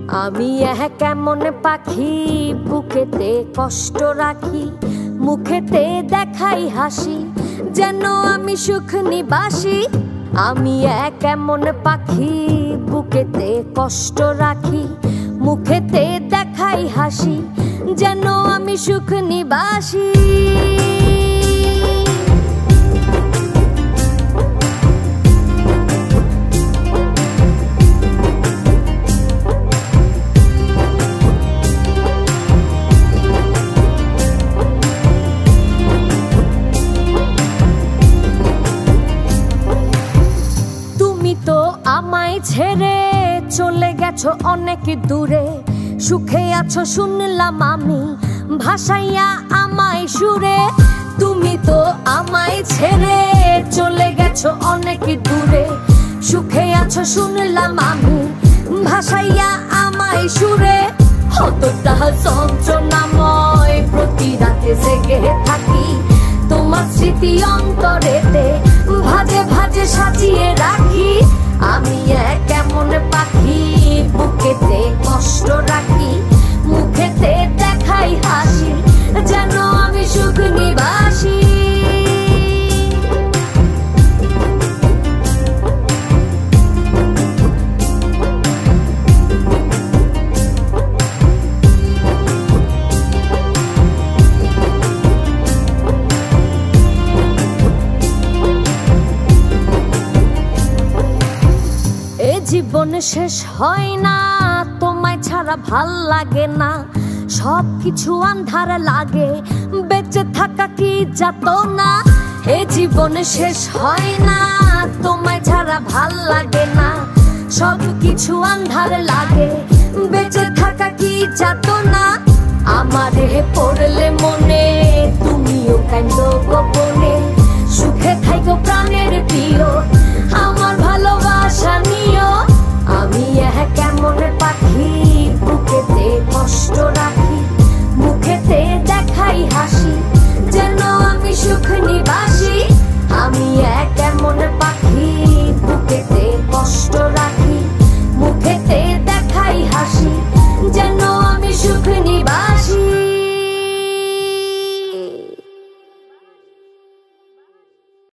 আমি কেমন পাখি বুকেতে কষ্ট রাখি, মুখেতে দেখাই হাসি, যেন আমি সুখ নিবাসী। আমি কেমন পাখি বুকেতে কষ্ট রাখি, মুখেতে দেখাই হাসি, যেন আমি সুখ নিবাসী। আমায় ছেড়ে চলে গেছো অনেক দূরে, সুখে আছো শুনলাম আমি, ভাসাইয়া আমায় সুরে। তুমি তো আমায় ছেড়ে চলে গেছো অনেক দূরে, সুখে আছো শুনলাম আমি, ভাসাইয়া আমায় সুরে। কতটা যন্ত্রণাময় প্রতি রাতে জেগে থাকি, তোমার স্মৃতি অন্তরেতে ভাজে ভাজে সাজিয়ে রাখি। আমি কেমন পাখি বুকেতে কষ্ট রাখি, মুখেতে দেখাই হাসি, যেন আমি সুখ নিবাসী। জীবন শেষ হয় না, তোমায় ছাড়া ভাল লাগে না, সবকিছু আন্ধার লাগে, বেঁচে থাকা কি যাতনা। এ জীবন শেষ হয় না, তোমায় ছাড়া ভাল লাগে না, সবকিছু আন্ধার লাগে, বেঁচে থাকা কি যাতনা।